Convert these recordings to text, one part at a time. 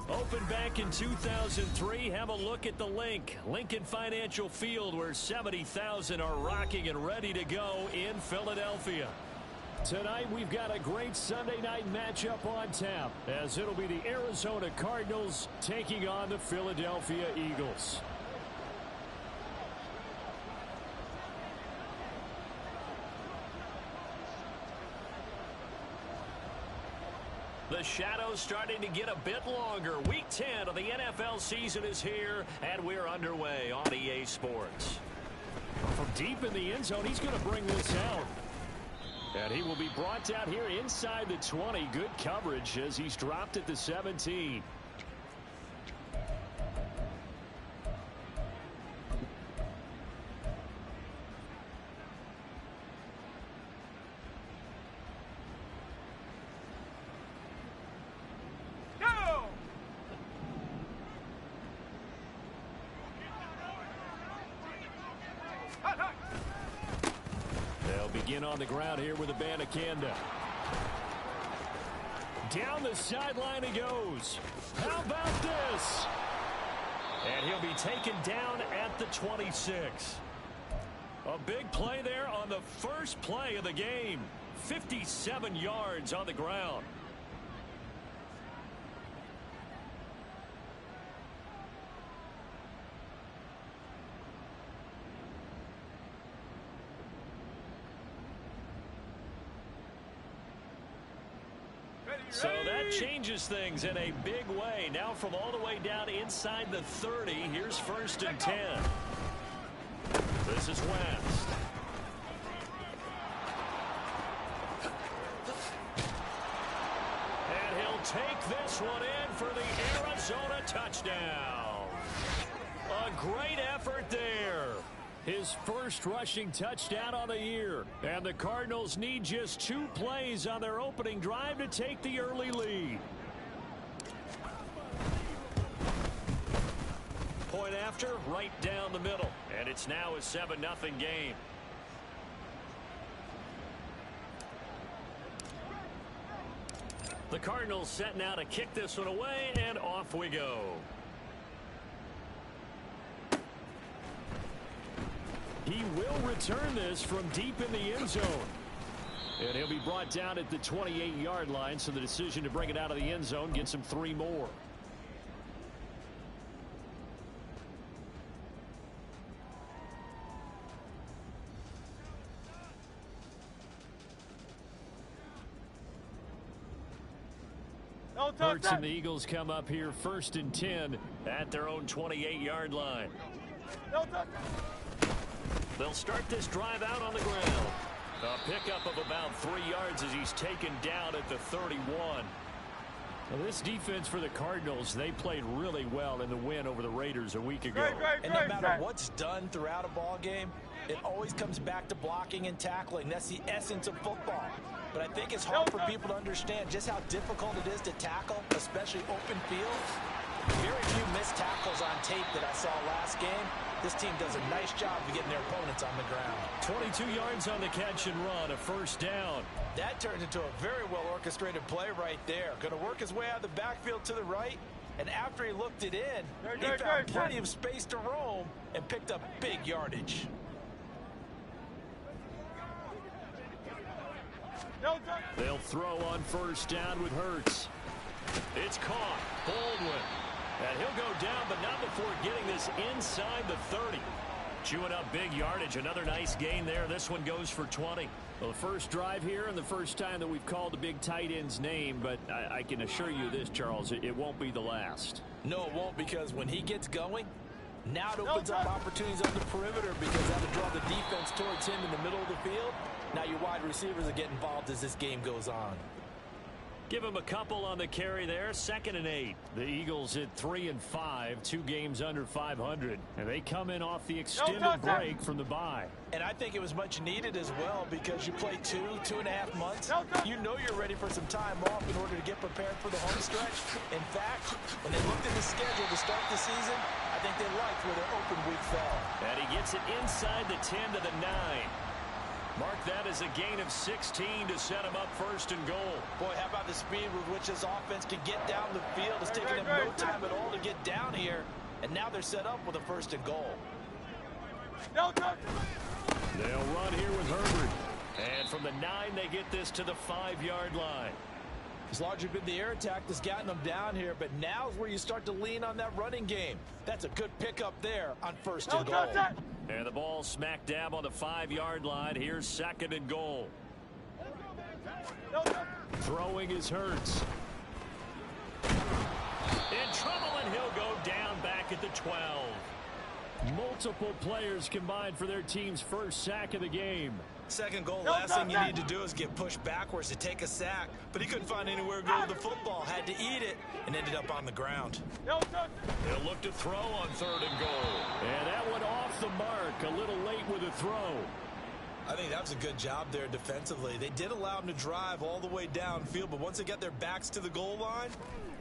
Opened back in 2003, have a look at the Lincoln Financial Field, where 70,000 are rocking and ready to go in Philadelphia. Tonight we've got a great Sunday night matchup on tap, as it'll be the Arizona Cardinals taking on the Philadelphia Eagles. The shadow's starting to get a bit longer. Week 10 of the NFL season is here, and we're underway on EA Sports. From deep in the end zone, he's going to bring this out. And he will be brought down here inside the 20. Good coverage as he's dropped at the 17. Begin on the ground here with Abanikanda. Down the sideline he goes. How about this? And he'll be taken down at the 26. A big play there on the first play of the game. 57 yards on the ground. So that changes things in a big way. Now from all the way down inside the 30, here's 1st and 10. This is West. And he'll take this one in for the Arizona touchdown. A great effort there. His first rushing touchdown on the year. And the Cardinals need just 2 plays on their opening drive to take the early lead. Point after, right down the middle. And it's now a 7-0 game. The Cardinals setting out to kick this one away, and off we go. He will return this from deep in the end zone. And he'll be brought down at the 28-yard line, so the decision to bring it out of the end zone gets him 3 more. Hurts and the Eagles come up here 1st and 10 at their own 28-yard line. They'll start this drive out on the ground. A pickup of about 3 yards as he's taken down at the 31. Well, this defense for the Cardinals, they played really well in the win over the Raiders a week ago. And no matter what's done throughout a ball game, it always comes back to blocking and tackling. That's the essence of football. But I think it's hard for people to understand just how difficult it is to tackle, especially open fields. Very few missed tackles on tape that I saw last game. This team does a nice job of getting their opponents on the ground. 22 yards on the catch and run, a 1st down. That turned into a very well-orchestrated play right there. Going to work his way out of the backfield to the right, and after he looked it in, he found plenty of space to roam and picked up big yardage. They'll throw on 1st down with Hurts. It's caught. Baldwin. And he'll go down, but not before getting this inside the 30. Chewing up big yardage. Another nice gain there. This one goes for 20. Well, the first drive here and the first time that we've called the big tight end's name, but I can assure you this, Charles, it won't be the last. No, it won't, because when he gets going, now it opens up opportunities on the perimeter, because that'll draw the defense towards him in the middle of the field. Now your wide receivers will get involved as this game goes on. Give him a couple on the carry there. 2nd and 8. The Eagles at 3 and 5, 2 games under 500, and they come in off the extended break from the bye. And I think it was much needed as well, because you play 2.5 months. You know you're ready for some time off in order to get prepared for the home stretch. In fact, when they looked at the schedule to start the season, I think they liked where their open week fell. And he gets it inside the 10 to the 9. Mark that as a gain of 16 to set him up first and goal. Boy, how about the speed with which this offense can get down the field? It's taking them no time at all to get down here. And now they're set up with a first and goal. They'll run here with Herbert. And from the 9, they get this to the 5-yard line. It's largely been the air attack that's gotten them down here, but now's where you start to lean on that running game. That's a good pickup there on first and goal. And the ball smack dab on the 5-yard line. Here's second and goal. Throwing is Hurts. In trouble, and he'll go down back at the 12. Multiple players combined for their team's first sack of the game. Second goal, last thing you need to do is get pushed backwards to take a sack. But he couldn't find anywhere to go with the football. Had to eat it and ended up on the ground. They'll look to throw on third and goal. And that one off the mark. A little late with a throw. I think that was a good job there defensively. They did allow him to drive all the way downfield, but once they got their backs to the goal line,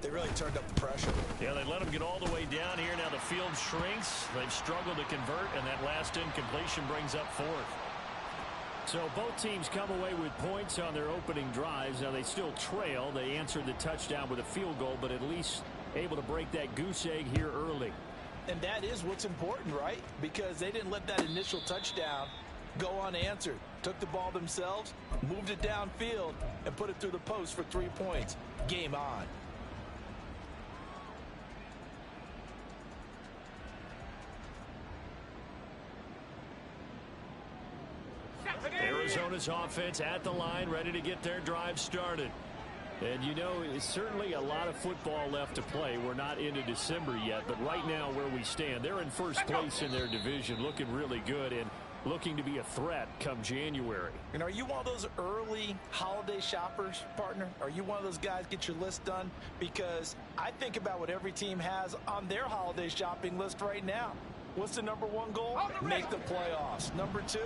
they really turned up the pressure. Yeah, they let him get all the way down here. Now the field shrinks. They've struggled to convert, and that last incompletion brings up fourth. So both teams come away with points on their opening drives. Now they still trail. They answered the touchdown with a field goal, but at least able to break that goose egg here early. And that is what's important, right? Because they didn't let that initial touchdown go unanswered. Took the ball themselves, moved it downfield, and put it through the post for 3 points. Game on. Arizona's offense at the line, ready to get their drive started. And you know, it's certainly a lot of football left to play. We're not into December yet, but right now where we stand, they're in first place in their division, looking really good and looking to be a threat come January. And are you one of those early holiday shoppers, partner? Are you one of those guys get your list done? Because I think about what every team has on their holiday shopping list right now. What's the number 1 goal? Make the playoffs. Number 2,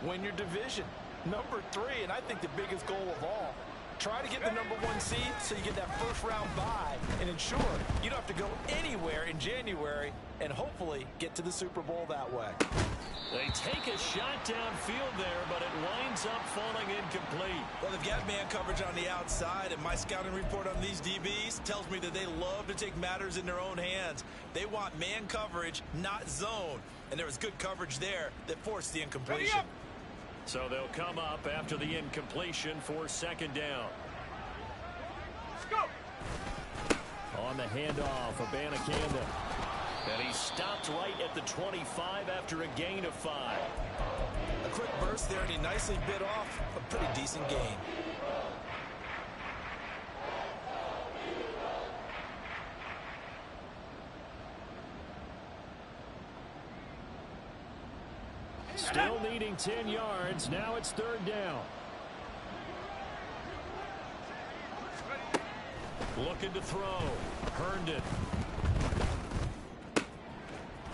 win your division. Number 3, and I think the biggest goal of all, try to get the number 1 seed so you get that first round bye and ensure you don't have to go anywhere in January and hopefully get to the Super Bowl that way. They take a shot downfield there, but it winds up falling incomplete. Well, they've got man coverage on the outside, and my scouting report on these DBs tells me that they love to take matters in their own hands. They want man coverage, not zone. And there was good coverage there that forced the incompletion. So they'll come up after the incompletion for second down. Let's go. On the handoff, Abanikanda. And he stopped right at the 25 after a gain of 5. A quick burst there, and he nicely bit off a pretty decent gain. Still needing 10 yards. Now it's third down. Looking to throw. Herndon.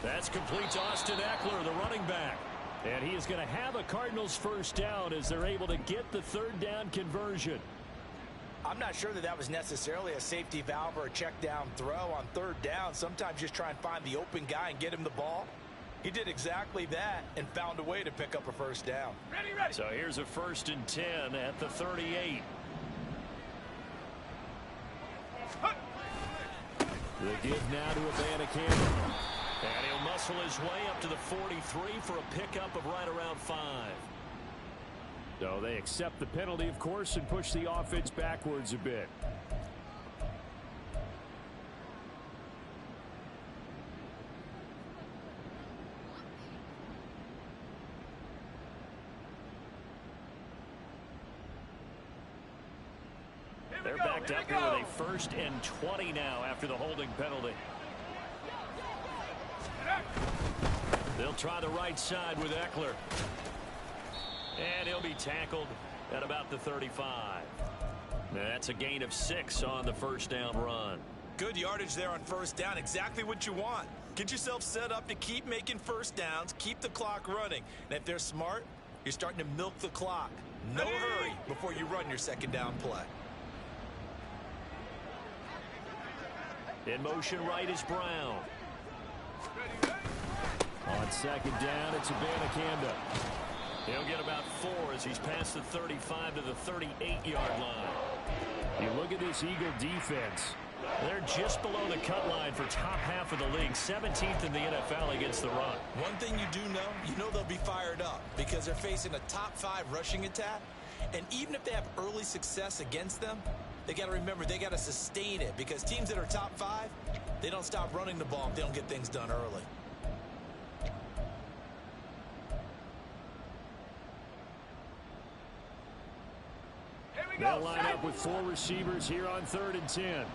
That's complete to Austin Eckler, the running back. And he is going to have a Cardinals first down as they're able to get the third down conversion. I'm not sure that was necessarily a safety valve or a check down throw on third down. Sometimes just try and find the open guy and get him the ball. He did exactly that and found a way to pick up a first down. Ready. So here's a 1st and 10 at the 38. The give now to Abanikanda. And he'll muscle his way up to the 43 for a pickup of right around 5. So they accept the penalty, of course, and push the offense backwards a bit. They're backed up here with a 1st and 20 now after the holding penalty. They'll try the right side with Eckler. And he'll be tackled at about the 35. That's a gain of 6 on the first down run. Good yardage there on first down. Exactly what you want. Get yourself set up to keep making first downs, keep the clock running. And if they're smart, you're starting to milk the clock. No hurry before you run your second down play. In motion right is Brown. On second down, it's Abanikanda. He'll get about 4 as he's past the 35 to the 38-yard line. You look at this Eagle defense. They're just below the cut line for top half of the league, 17th in the NFL against the run. One thing you do know, they'll be fired up because they're facing a top 5 rushing attack. And even if they have early success against them, they got to remember they got to sustain it because teams that are top 5, they don't stop running the ball if they don't get things done early. They'll line up with 4 receivers here on 3rd and 10.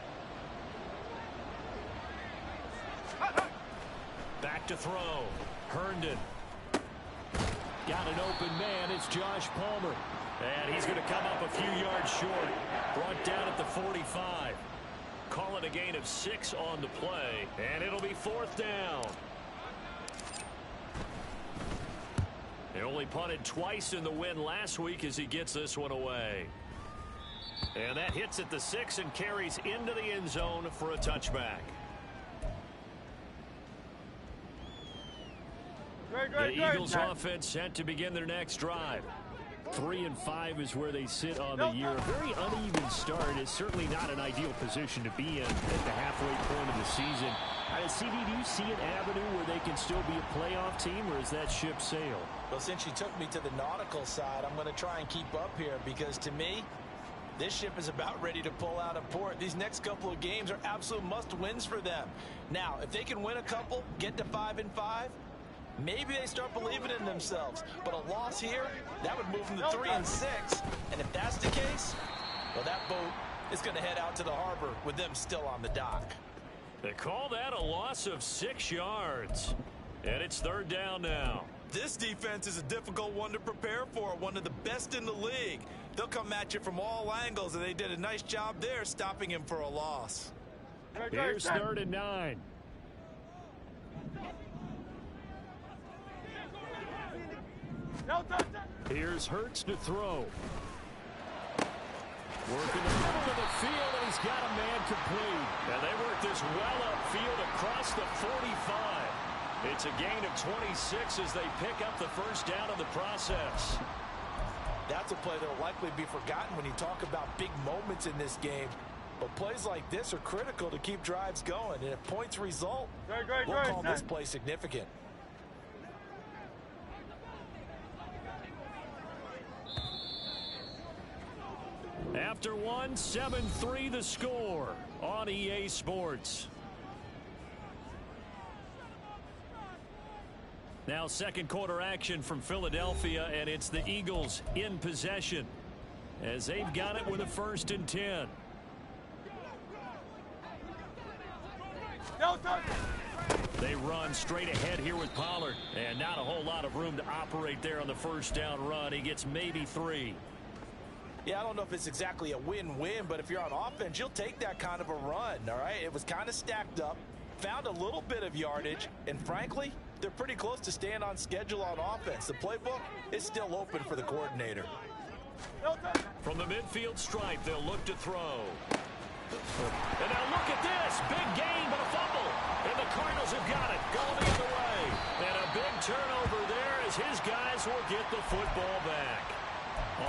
Back to throw. Herndon. Got an open man. It's Josh Palmer. And he's going to come up a few yards short. Brought down at the 45. Call it a gain of 6 on the play. And it'll be 4th down. They only punted twice in the win last week as he gets this one away. And that hits at the 6 and carries into the end zone for a touchback. The Eagles offense set to begin their next drive. 3-5 is where they sit on the year. A very uneven start is certainly not an ideal position to be in at the halfway point of the season. CD, do you see an avenue where they can still be a playoff team, or is that ship sailed? Well, since you took me to the nautical side, I'm going to try and keep up here because to me, this ship is about ready to pull out of port. These next couple of games are absolute must-wins for them. Now, if they can win a couple, get to 5-5, maybe they start believing in themselves. But a loss here, that would move them to 3-6. And if that's the case, well, that boat is going to head out to the harbor with them still on the dock. They call that a loss of 6 yards. And it's 3rd down now. This defense is a difficult one to prepare for, one of the best in the league. They'll come at you from all angles, and they did a nice job there stopping him for a loss. Here's 3rd and 9. Here's Hurts to throw. Working the middle of the field, and he's got a man complete. And they work this well upfield across the 45. It's a gain of 26 as they pick up the 1st down in the process. That's a play that will likely be forgotten when you talk about big moments in this game. But plays like this are critical to keep drives going. And if points result, we'll call this play significant. After 7-3 the score on EA Sports. Now 2nd quarter action from Philadelphia, and it's the Eagles in possession as they've got it with a 1st and 10. They run straight ahead here with Pollard, and not a whole lot of room to operate there on the 1st down run. He gets maybe 3. Yeah, I don't know if it's exactly a win-win, but if you're on offense, you'll take that kind of a run, all right? It was kind of stacked up, found a little bit of yardage, and frankly, they're pretty close to staying on schedule on offense. The playbook is still open for the coordinator. From the midfield stripe, they'll look to throw. And now look at this. Big gain, but a fumble. And the Cardinals have got it. Going the other way. And a big turnover there as his guys will get the football back.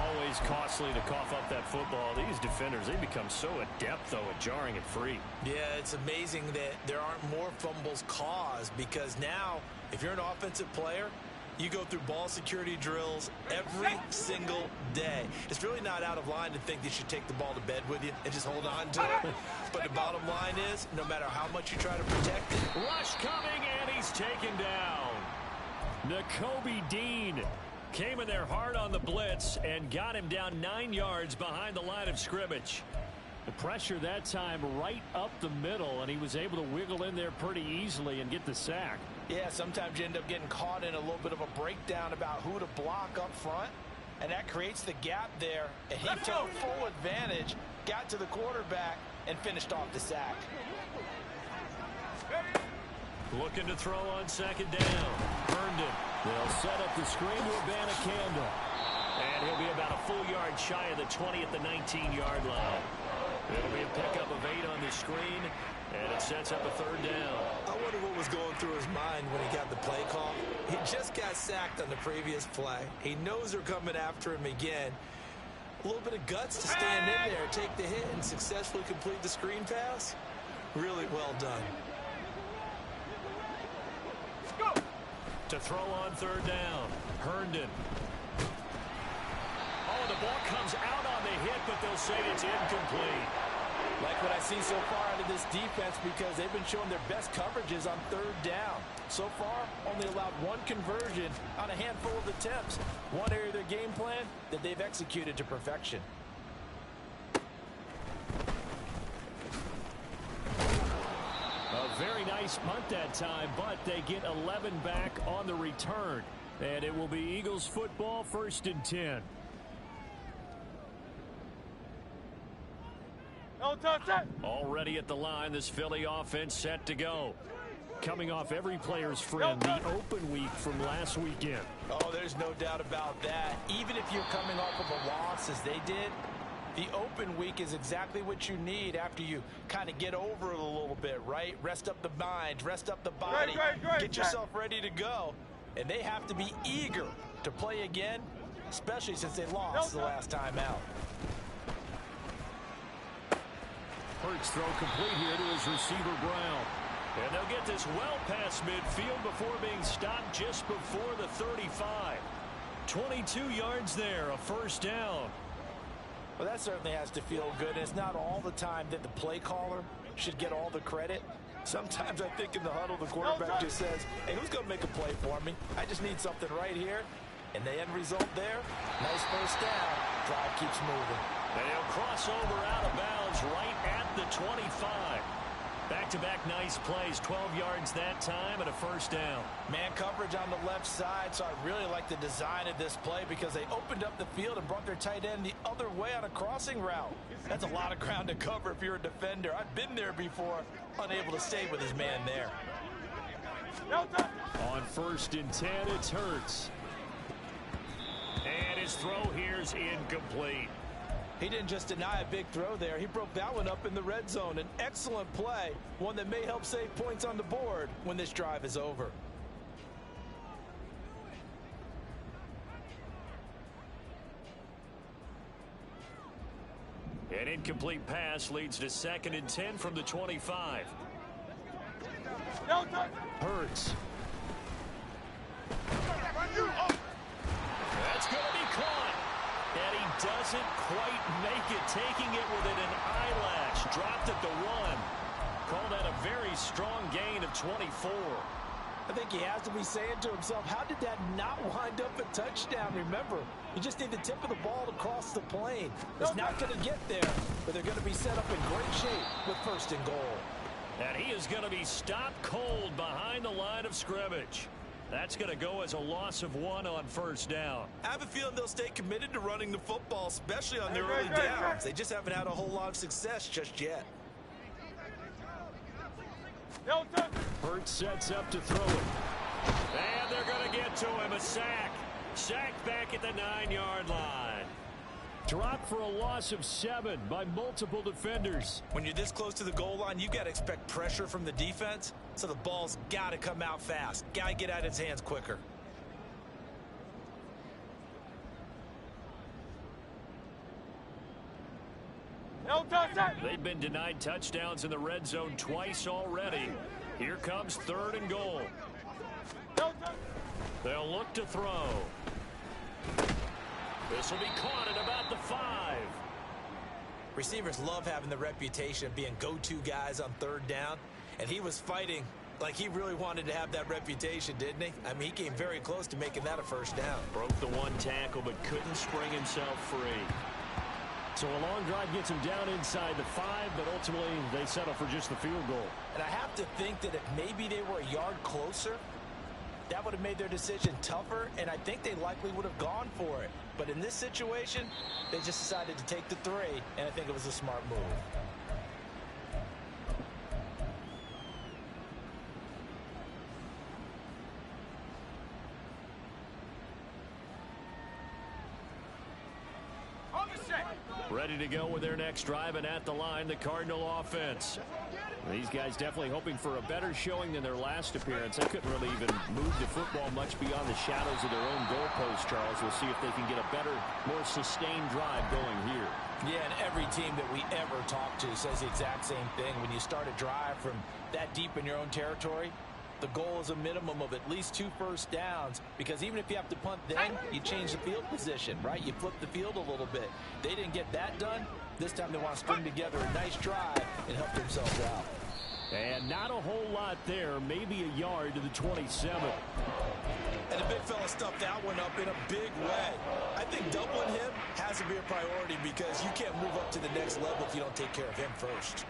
Always costly to cough up that football. These defenders, they become so adept, though, at jarring it free. Yeah, it's amazing that there aren't more fumbles caused because now, if you're an offensive player, you go through ball security drills every single day. It's really not out of line to think you should take the ball to bed with you and just hold on to it. But the bottom line is, no matter how much you try to protect it. Rush coming, and he's taken down. Nakobe Dean came in there hard on the blitz and got him down 9 yards behind the line of scrimmage. The pressure that time right up the middle, and he was able to wiggle in there pretty easily and get the sack. Yeah, sometimes you end up getting caught in a little bit of a breakdown about who to block up front, and that creates the gap there. And he took full advantage, got to the quarterback, and finished off the sack. Looking to throw on 2nd down. Herndon. They'll set up the screen to Abanikanda. And he'll be about a full yard shy of the 20 at the 19-yard line. It'll be a pickup of 8 on the screen. And it sets up a third down. I wonder what was going through his mind when he got the play call. He just got sacked on the previous play. He knows they're coming after him again. A little bit of guts to stand in there, take the hit, and successfully complete the screen pass. Really well done. Go. To throw on third down. Herndon. Oh, the ball comes out on the hit, but they'll say it's incomplete. Like what I see so far out of this defense, because they've been showing their best coverages on third down. So far, only allowed one conversion on a handful of attempts. One area of their game plan that they've executed to perfection. A very nice punt that time, but they get 11 back on the return. And it will be Eagles football, 1st and 10. Already at the line, this Philly offense set to go. Coming off every player's friend, the open week from last weekend. Oh, there's no doubt about that. Even if you're coming off of a loss as they did, the open week is exactly what you need after you kind of get over it a little bit, right? Rest up the mind, rest up the body, get yourself ready to go. And they have to be eager to play again, especially since they lost the last time out. Hurts throw complete here to his receiver, Brown. And they'll get this well past midfield before being stopped just before the 35. 22 yards there, a 1st down. Well, that certainly has to feel good. And it's not all the time that the play caller should get all the credit. Sometimes I think in the huddle, the quarterback just says, hey, who's going to make a play for me? I just need something right here. And the end result there, nice 1st down. Drive keeps moving. And he'll cross over out of bounds right at the 25. Back-to-back nice plays, 12 yards that time and a 1st down. Man coverage on the left side, so I really like the design of this play because they opened up the field and brought their tight end the other way on a crossing route. That's a lot of ground to cover if you're a defender. I've been there before, unable to stay with his man there. On 1st and 10, it's Hurts. And his throw here's incomplete. He didn't just deny a big throw there. He broke that one up in the red zone. An excellent play, one that may help save points on the board when this drive is over. An incomplete pass leads to 2nd and 10 from the 25. Hurts. That's going to be caught. And he doesn't quite make it, taking it within an eyelash. Dropped at the 1. Called that a very strong gain of 24. I think he has to be saying to himself, how did that not wind up a touchdown? Remember, you just need the tip of the ball to cross the plane. It's not going to get there, but they're going to be set up in great shape with 1st and goal. And he is going to be stopped cold behind the line of scrimmage. That's going to go as a loss of 1 on 1st down. I have a feeling they'll stay committed to running the football, especially on their early downs. They just haven't had a whole lot of success just yet. Hurts sets up to throw it. And they're going to get to him. A sack. Sacked back at the 9-yard line. Dropped for a loss of 7 by multiple defenders. When you're this close to the goal line, you got to expect pressure from the defense. So the ball's got to come out fast. Got to get out of his hands quicker. They've been denied touchdowns in the red zone twice already. Here comes 3rd and goal. They'll look to throw. This will be caught at about the 5. Receivers love having the reputation of being go-to guys on 3rd down. And he was fighting like he really wanted to have that reputation, didn't he? I mean, he came very close to making that a 1st down. Broke the 1 tackle, but couldn't spring himself free. So a long drive gets him down inside the 5, but ultimately they settle for just the field goal. And I have to think that if maybe they were a yard closer, that would have made their decision tougher, and I think they likely would have gone for it. But in this situation, they just decided to take the 3, and I think it was a smart move. Ready to go with their next drive, and at the line, the Cardinal offense. These guys definitely hoping for a better showing than their last appearance. They couldn't really even move the football much beyond the shadows of their own goalpost, Charles. We'll see if they can get a better, more sustained drive going here. Yeah, and every team that we ever talk to says the exact same thing. When you start a drive from that deep in your own territory, the goal is a minimum of at least 2 first downs, because even if you have to punt then, you change the field position, right? You flip the field a little bit. They didn't get that done. This time they want to string together a nice drive and help themselves out. And not a whole lot there, maybe a yard to the 27. And the big fella stuffed that one up in a big way. I think doubling him has to be a priority, because you can't move up to the next level if you don't take care of him first.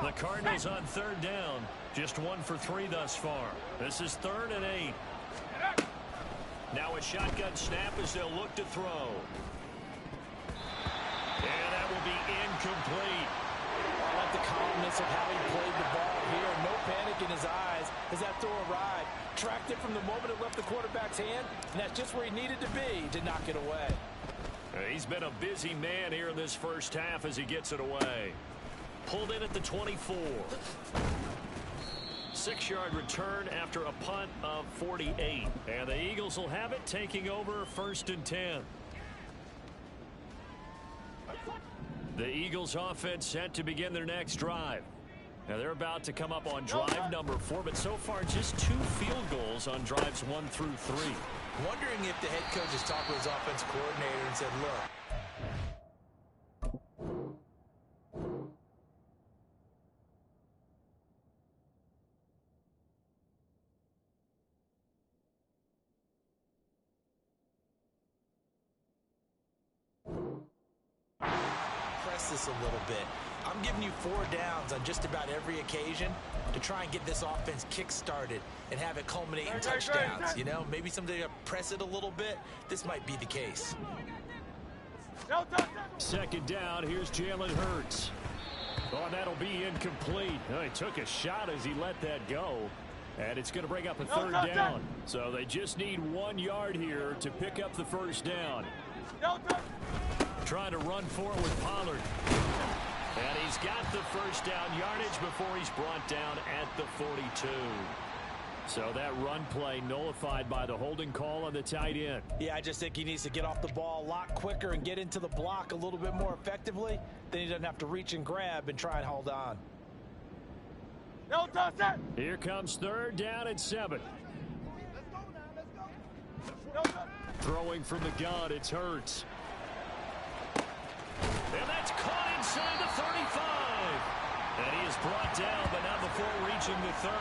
The Cardinals on 3rd down. Just 1 for 3 thus far. This is 3rd and 8. Now a shotgun snap as they'll look to throw. And that will be incomplete. I like the calmness of how he played the ball here. No panic in his eyes as that throw arrived. Tracked it from the moment it left the quarterback's hand, and that's just where he needed to be to knock it away. He's been a busy man here in this first half as he gets it away. Pulled in at the 24. 6-yard return after a punt of 48. And the Eagles will have it, taking over 1st and 10. The Eagles offense set to begin their next drive. Now they're about to come up on drive number 4, but so far just 2 field goals on drives 1 through 3. Wondering if the head coach has talked to his offense coordinator and said, look, this a little bit. I'm giving you 4 downs on just about every occasion to try and get this offense kick-started and have it culminate in touchdowns. You know, maybe someday press it a little bit. This might be the case. 2nd down. Here's Jalen Hurts. Oh, that'll be incomplete. Oh, he took a shot as he let that go. And it's going to bring up a 3rd down. So they just need 1 yard here to pick up the 1st down. Trying to run forward with Pollard. And he's got the 1st down yardage before he's brought down at the 42. So that run play nullified by the holding call on the tight end. Yeah, I just think he needs to get off the ball a lot quicker and get into the block a little bit more effectively. Then he doesn't have to reach and grab and try and hold on. Here comes 3rd down and 7. Throwing from the gun, it's Hurts. And that's caught inside the 35. And he is brought down, but not before reaching the 30.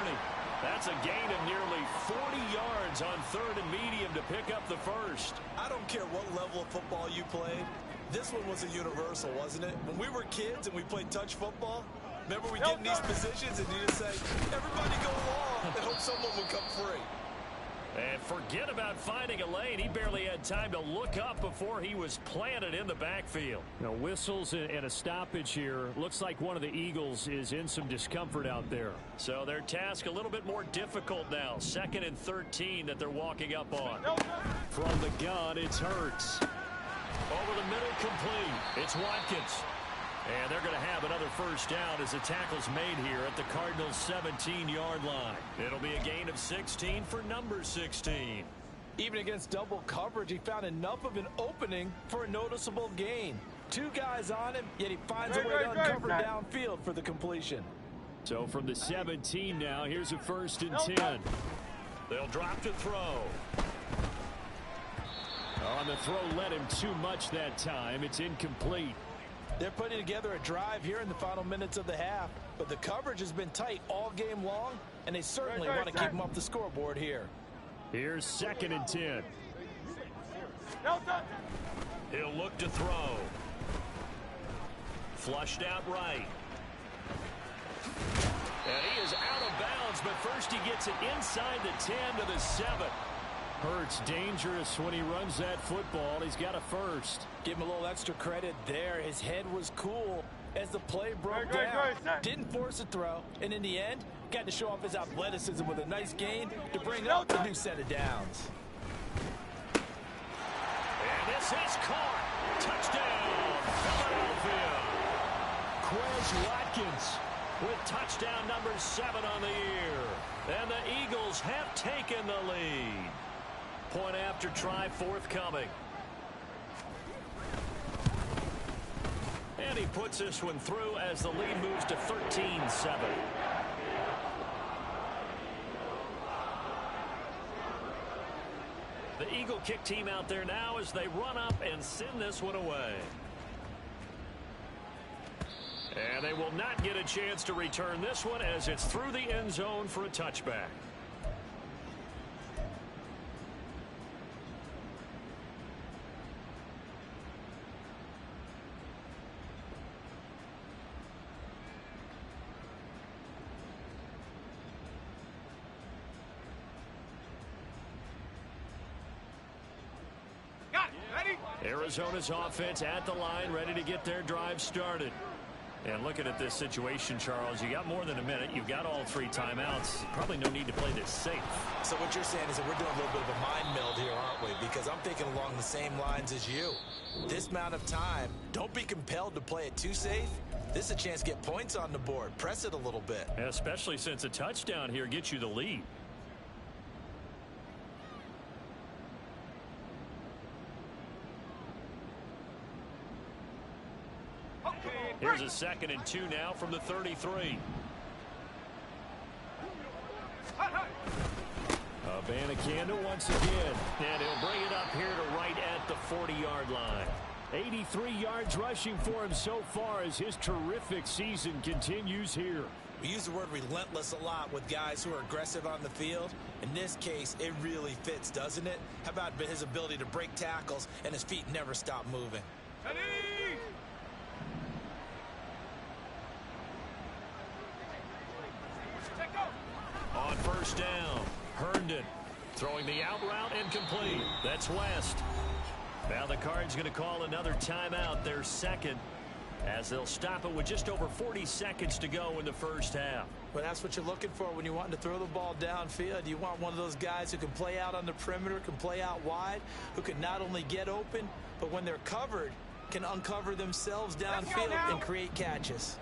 That's a gain of nearly 40 yards on 3rd and medium to pick up the 1st. I don't care what level of football you played. This one was a universal, wasn't it? When we were kids and we played touch football, remember we get in these positions and you just say, everybody go long, and hope someone would come free. And forget about finding a lane. He barely had time to look up before he was planted in the backfield. Now, whistles and a stoppage here. Looks like one of the Eagles is in some discomfort out there. So their task a little bit more difficult now. 2nd and 13 that they're walking up on. From the gun, it's Hurts. Over the middle, complete. It's Watkins. And they're going to have another 1st down as the tackle's made here at the Cardinals' 17-yard line. It'll be a gain of 16 for number 16. Even against double coverage, he found enough of an opening for a noticeable gain. 2 guys on him, yet he finds a way to uncover downfield for the completion. So from the 17 now, here's a 1st and 10. They'll drop to throw. On the throw, led him too much that time. It's incomplete. They're putting together a drive here in the final minutes of the half, but the coverage has been tight all game long, and they certainly want to keep them off the scoreboard here. Here's 2nd and 10. He'll look to throw. Flushed out right. And he is out of bounds, but first he gets it inside the 10 to the 7. Hurts dangerous when he runs that football. He's got a 1st. Give him a little extra credit there. His head was cool as the play broke down. Didn't force a throw, and in the end, got to show off his athleticism with a nice gain to bring up a new set of downs. And this is caught. Touchdown, Philadelphia. Quez Watkins with touchdown number 7 on the year. And the Eagles have taken the lead. Point after try forthcoming. And he puts this one through as the lead moves to 13-7. The Eagle kick team out there now as they run up and send this one away. And they will not get a chance to return this one as it's through the end zone for a touchback. Arizona's offense at the line, ready to get their drive started. And looking at this situation, Charles, you got more than a minute. You've got all 3 timeouts. Probably no need to play this safe. So what you're saying is that we're doing a little bit of a mind meld here, aren't we? Because I'm thinking along the same lines as you. This amount of time, don't be compelled to play it too safe. This is a chance to get points on the board. Press it a little bit. Especially since a touchdown here gets you the lead. Here's a 2nd and 2 now from the 33. Abanikanda once again. And he'll bring it up here to right at the 40-yard line. 83 yards rushing for him so far as his terrific season continues here. We use the word relentless a lot with guys who are aggressive on the field. In this case, it really fits, doesn't it? How about his ability to break tackles and his feet never stop moving? On first down, Herndon throwing the out route incomplete. That's West. Now the Cards going to call another timeout, their 2nd, as they'll stop it with just over 40 seconds to go in the first half. Well, that's what you're looking for when you want to throw the ball downfield. You want one of those guys who can play out on the perimeter, can play out wide, who can not only get open, but when they're covered, can uncover themselves downfield and create catches.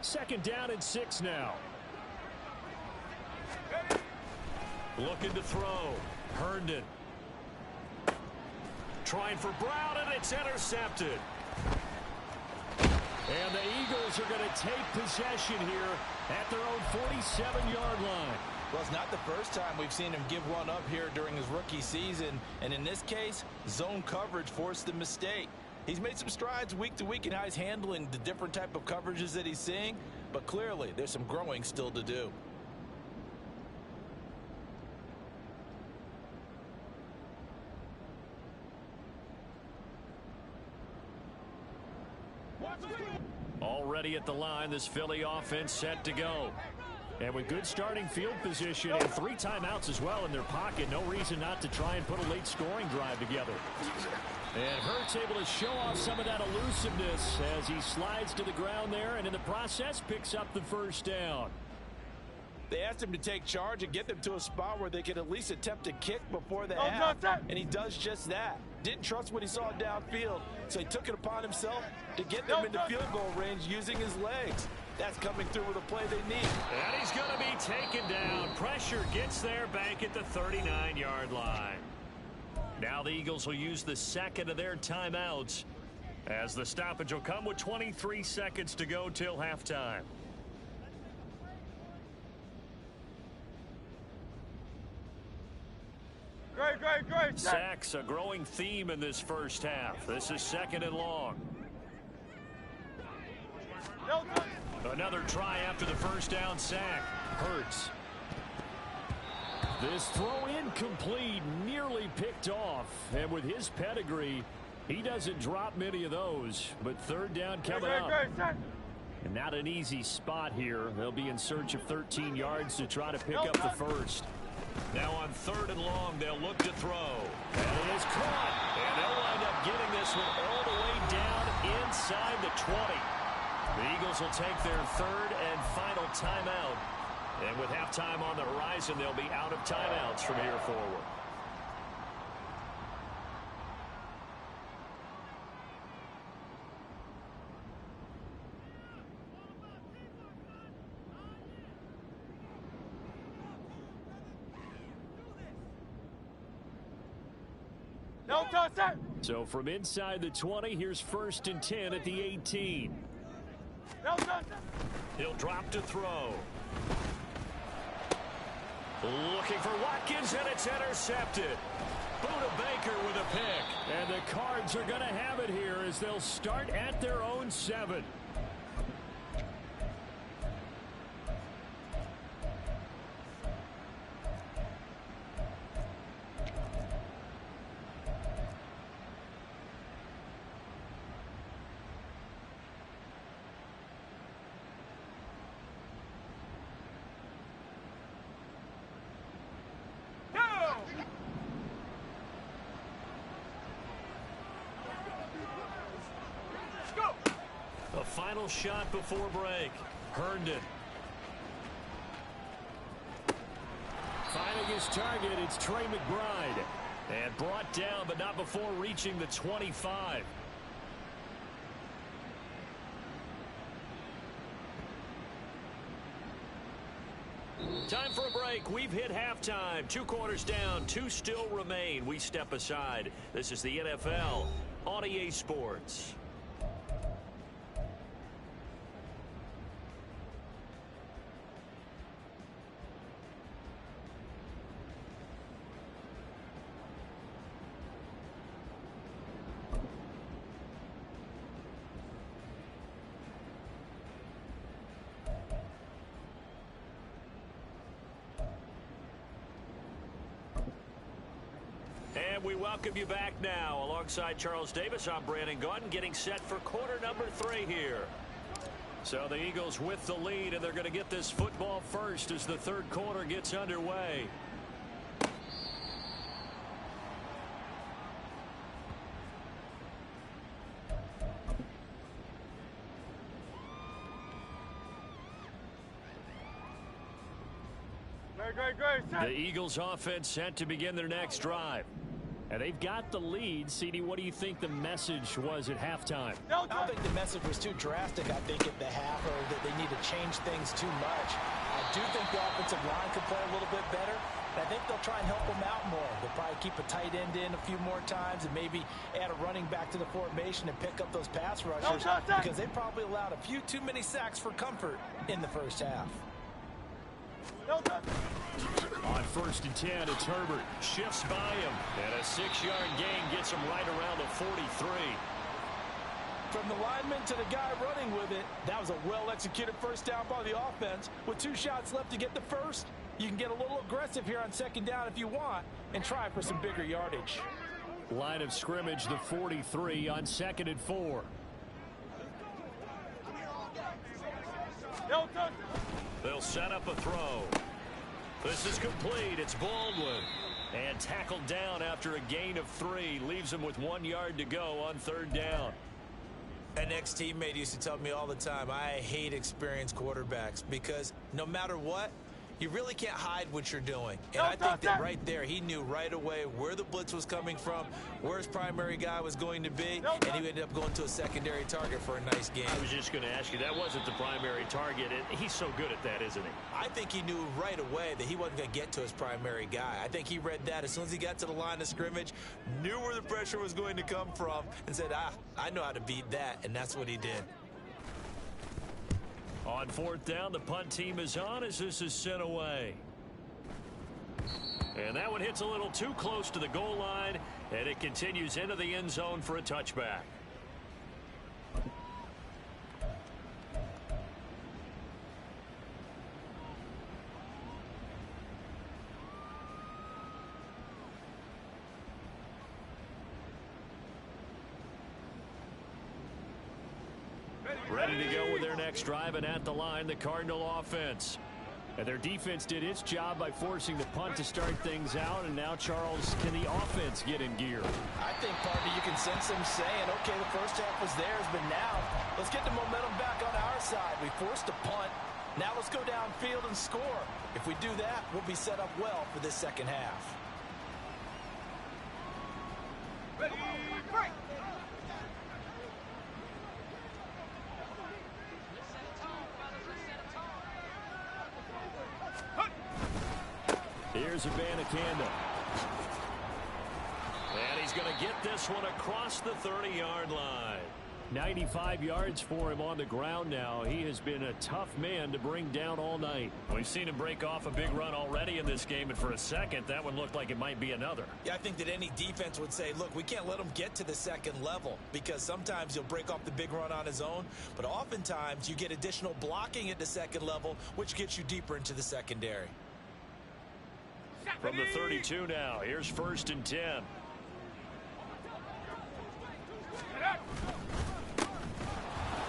2nd down and 6 now. Looking to throw. Herndon. Trying for Brown, and it's intercepted. And the Eagles are going to take possession here at their own 47-yard line. Well, it's not the first time we've seen him give one up here during his rookie season. And in this case, zone coverage forced the mistake. He's made some strides week to week in how he's handling the different type of coverages that he's seeing. But clearly, there's some growing still to do. Already at the line, this Philly offense set to go. And with good starting field position and 3 timeouts as well in their pocket, no reason not to try and put a late scoring drive together. And Hurts able to show off some of that elusiveness as he slides to the ground there and in the process picks up the first down. They asked him to take charge and get them to a spot where they could at least attempt to kick before the half, and he does just that. Didn't trust what he saw downfield, so he took it upon himself to get them into field goal range using his legs. That's coming through with a play they need. And he's going to be taken down. Pressure gets there back at the 39-yard line. Now the Eagles will use the 2nd of their timeouts as the stoppage will come with 23 seconds to go till halftime. Great. Sacks, a growing theme in this first half. This is 2nd and long. Another try after the first down sack. Hurts. This throw incomplete, nearly picked off. And with his pedigree, he doesn't drop many of those. But 3rd down coming up. And not an easy spot here. They'll be in search of 13 yards to try to pick up the first. Now on 3rd and long, they'll look to throw. And it is caught. And they'll wind up getting this one all the way down inside the 20. The Eagles will take their third and final timeout. And with halftime on the horizon, they'll be out of timeouts from here forward. No toss it. So from inside the 20, here's 1st and 10 at the 18. No toss it. He'll drop to throw. Looking for Watkins, and it's intercepted. Buda Baker with a pick. And the Cards are going to have it here as they'll start at their own 7. A final shot before break. Herndon. Finding his target, it's Trey McBride. And brought down, but not before reaching the 25. Time for a break. We've hit halftime. 2 quarters down, 2 still remain. We step aside. This is the NFL on EA Sports. And we welcome you back now. Alongside Charles Davis, I'm Brandon Gordon, getting set for quarter number 3 here. So the Eagles with the lead, and they're going to get this football first as the 3rd quarter gets underway. Great. The Eagles offense set to begin their next drive. And they've got the lead. CD, what do you think the message was at halftime? I don't think the message was too drastic, I think, at the half, or that they need to change things too much. I do think the offensive line could play a little bit better. And I think they'll try and help them out more. They'll probably keep a tight end in a few more times and maybe add a running back to the formation and pick up those pass rushers, because they probably allowed a few too many sacks for comfort in the first half. On 1st and 10, it's Herbert. Shifts by him. And a 6-yard gain gets him right around the 43. From the lineman to the guy running with it, that was a well-executed first down by the offense. With 2 shots left to get the first, you can get a little aggressive here on 2nd down if you want and try for some bigger yardage. Line of scrimmage, the 43 on 2nd and 4. They'll set up a throw. This is complete. It's Baldwin. And tackled down after a gain of 3. Leaves him with 1 yard to go on 3rd down. An ex-teammate used to tell me all the time, I hate experienced quarterbacks because no matter what, you really can't hide what you're doing. And I think that right there, he knew right away where the blitz was coming from, where his primary guy was going to be, and he ended up going to a secondary target for a nice game. I was just going to ask you, that wasn't the primary target. He's so good at that, isn't he? I think he knew right away that he wasn't going to get to his primary guy. I think he read that as soon as he got to the line of scrimmage, knew where the pressure was going to come from, and said, I know how to beat that, and that's what he did. On 4th down, the punt team is on as this is sent away. And that one hits a little too close to the goal line, and it continues into the end zone for a touchback. Ready to go with their next drive, and at the line, the Cardinal offense. And their defense did its job by forcing the punt to start things out. And now, Charles, can the offense get in gear? I think, partner, you can sense them saying, okay, the first half was theirs, but now let's get the momentum back on our side. We forced a punt. Now let's go downfield and score. If we do that, we'll be set up well for this second half. Ready, break. Here's Abanikanda. And he's going to get this one across the 30-yard line. 95 yards for him on the ground now. He has been a tough man to bring down all night. We've seen him break off a big run already in this game, and for a second, that one looked like it might be another. Yeah, I think that any defense would say, look, we can't let him get to the second level, because sometimes he'll break off the big run on his own, but oftentimes you get additional blocking at the second level, which gets you deeper into the secondary. From the 32 now, here's 1st and 10.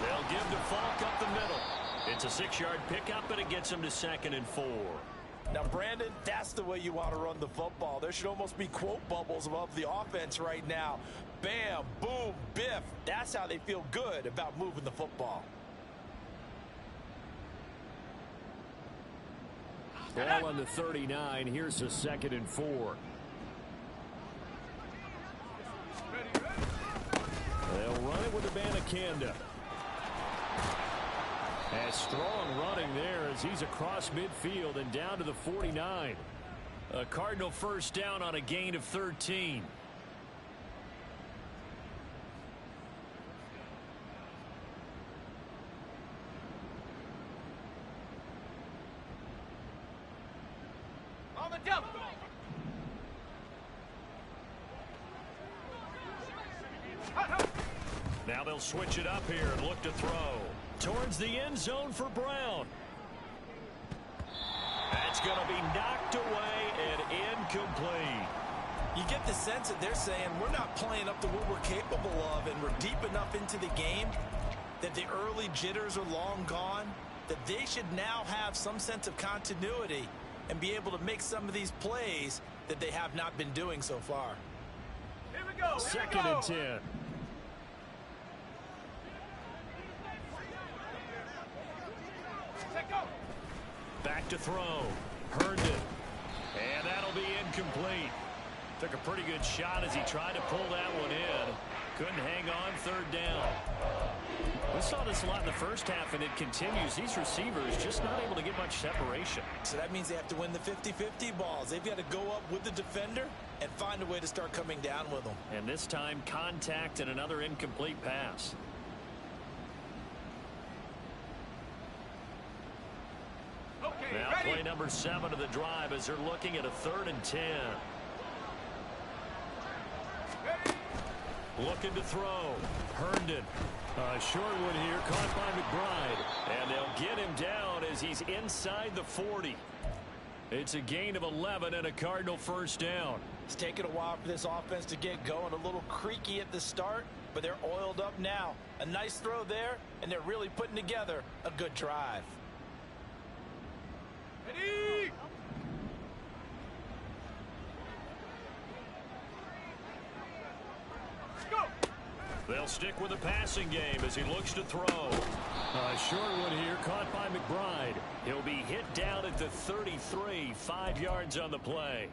They'll give the Falk up the middle. It's a 6-yard pickup, and it gets him to 2nd and 4. Now, Brandon, that's the way you want to run the football. There should almost be quote bubbles above the offense right now. Bam, boom, biff. That's how they feel good about moving the football. Ball on the 39. Here's a 2nd and 4. They'll run it with Abanikanda. As strong running there as he's across midfield and down to the 49. A Cardinal first down on a gain of 13. On the jump. Now they'll switch it up here and look to throw. Towards the end zone for Brown. That's going to be knocked away and incomplete. You get the sense that they're saying we're not playing up to what we're capable of, and we're deep enough into the game that the early jitters are long gone, that they should now have some sense of continuity and be able to make some of these plays that they have not been doing so far. Here we go. 2nd and 10. Back to throw. Herndon. And that'll be incomplete. Took a pretty good shot as he tried to pull that one in. Couldn't hang on 3rd down. We saw this a lot in the first half, and it continues. These receivers just not able to get much separation. So that means they have to win the 50-50 balls. They've got to go up with the defender and find a way to start coming down with them. And this time, contact and another incomplete pass. Okay, Now ready? play number 7 of the drive as they're looking at a 3rd and 10. Ready? Looking to throw. Herndon. Short one here, caught by McBride. And they'll get him down as he's inside the 40. It's a gain of 11 and a Cardinal first down. It's taken a while for this offense to get going. A little creaky at the start, but they're oiled up now. A nice throw there, and they're really putting together a good drive. Ready? Go. They'll stick with the passing game as he looks to throw. Short one here, caught by McBride. He'll be hit down at the 33, 5 yards on the play.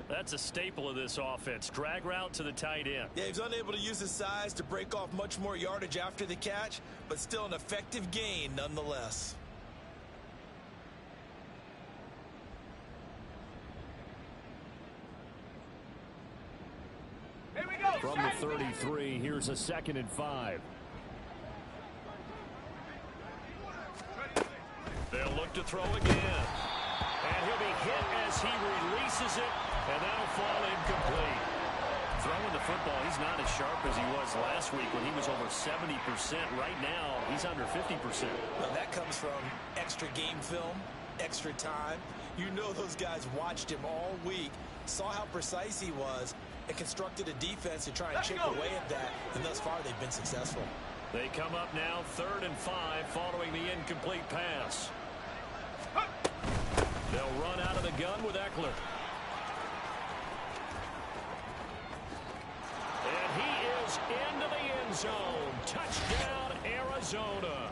That's a staple of this offense. Drag route to the tight end. Yeah, he's unable to use his size to break off much more yardage after the catch, but still an effective gain nonetheless. Here we go. From the 33, here's a 2nd and 5. They'll look to throw again. And he'll be hit as he releases it, and that'll fall incomplete. Throwing the football, he's not as sharp as he was last week when he was over 70%. Right now, he's under 50%. Well, that comes from extra game film, extra time. You know those guys watched him all week, saw how precise he was, and constructed a defense to try and chip away at that, and thus far they've been successful. They come up now 3rd and 5 following the incomplete pass. They'll run out of the gun with Eckler. And he is into the end zone. Touchdown, Arizona.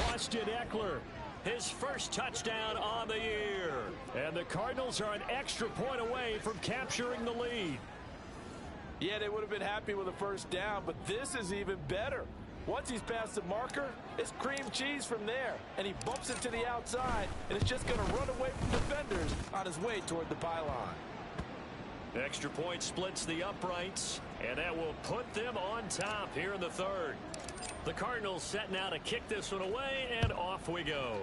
Austin Eckler, his first touchdown on the year. And the Cardinals are an extra point away from capturing the lead. Yeah, they would have been happy with a first down, but this is even better. Once he's past the marker, it's cream cheese from there. And he bumps it to the outside, and it's just going to run away from defenders on his way toward the pylon. Extra point splits the uprights, and that will put them on top here in the third. The Cardinals set now to kick this one away, and off we go.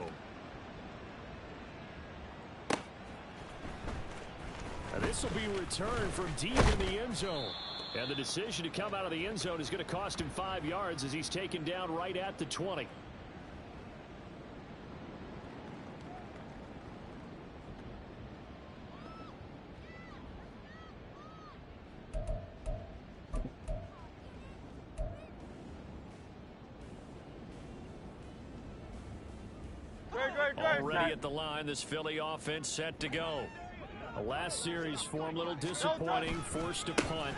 This will be returned from deep in the end zone. And the decision to come out of the end zone is going to cost him 5 yards as he's taken down right at the 20. Already at the line, this Philly offense set to go. The last series for him, a little disappointing, forced a punt.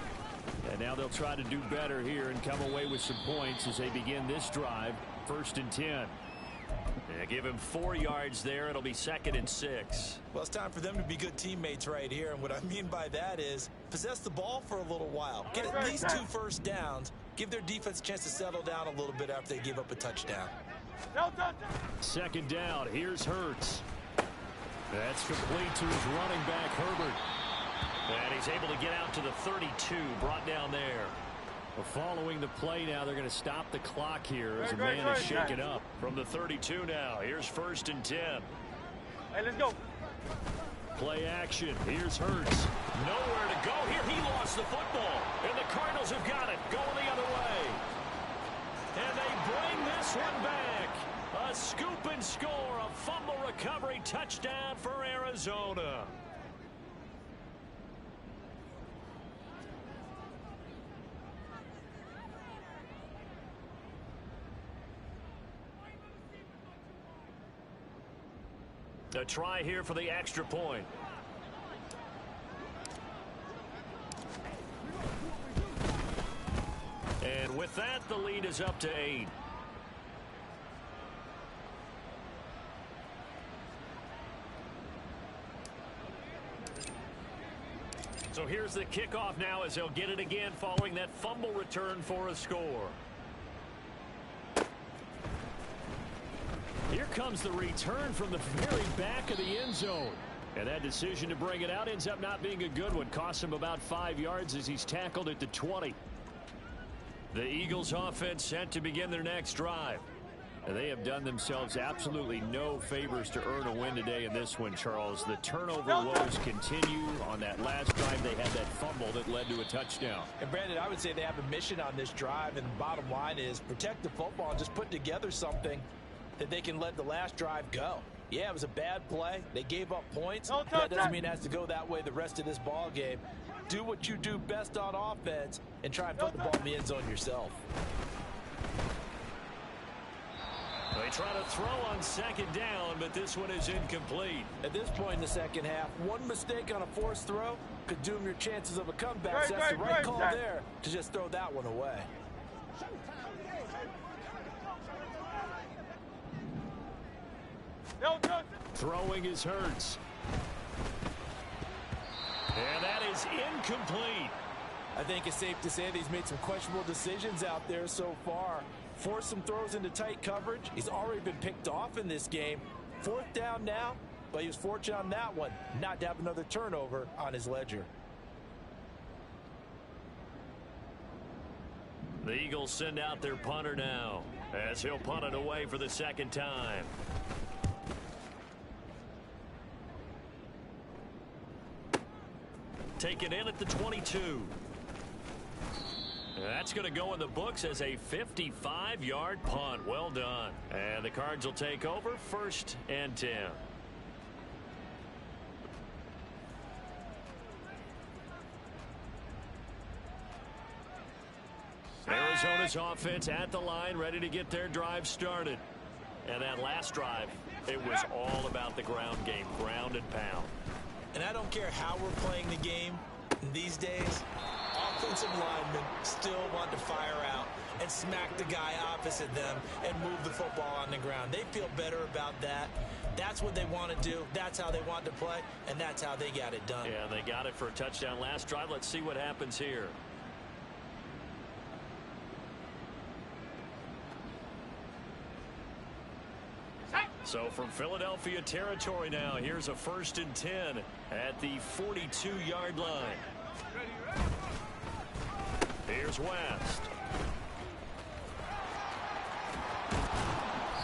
And now they'll try to do better here and come away with some points as they begin this drive. 1st and 10. Yeah, give him 4 yards there. It'll be 2nd and 6. Well, it's time for them to be good teammates right here. And what I mean by that is possess the ball for a little while. Get at least 2 first downs. Give their defense a chance to settle down a little bit after they give up a touchdown. 2nd down. Here's Hurts. That's complete to his running back, Herbert. And he's able to get out to the 32, brought down there. Well, following the play now, they're going to stop the clock here as a man is shaken up. From the 32 now, here's 1st and 10. Hey, let's go. Play action. Here's Hurts. Nowhere to go here. He lost the football. And the Cardinals have got it. Going the other way. And they bring this one back. A scoop and score. A fumble recovery touchdown for Arizona. A try here for the extra point. And with that, the lead is up to 8. So here's the kickoff now as they'll get it again following that fumble return for a score. Here comes the return from the very back of the end zone. And that decision to bring it out ends up not being a good one. Costs him about 5 yards as he's tackled at the 20. The Eagles offense set to begin their next drive. And they have done themselves absolutely no favors to earn a win today in this one, Charles. The turnover woes continue. On that last drive, they had that fumble that led to a touchdown. And, Brandon, I would say they have a mission on this drive, and the bottom line is protect the football and just put together something that they can let the last drive go. Yeah, it was a bad play. They gave up points. That doesn't mean it has to go that way the rest of this ball game. Do what you do best on offense and try and put the ball in the end zone yourself. They try to throw on 2nd down, but this one is incomplete. At this point in the second half, one mistake on a forced throw could doom your chances of a comeback. So that's the right call there to just throw that one away. Throwing is Hurts. And that is incomplete. I think it's safe to say that he's made some questionable decisions out there so far. Forced some throws into tight coverage. He's already been picked off in this game. 4th down now, but he was fortunate on that one not to have another turnover on his ledger. The Eagles send out their punter now as he'll punt it away for the 2nd time. Taken in at the 22. That's going to go in the books as a 55-yard punt. Well done. And the Cards will take over 1st and 10. Arizona's offense at the line, ready to get their drive started. And that last drive It was all about the ground game, ground and pound. And I don't care how we're playing the game these days, offensive linemen still want to fire out and smack the guy opposite them and move the football on the ground. They feel better about that. That's what they want to do. That's how they want to play, and that's how they got it done. Yeah, they got it for a touchdown last drive. Let's see what happens here. So from Philadelphia territory now, here's a 1st and 10 at the 42-yard line. Here's West.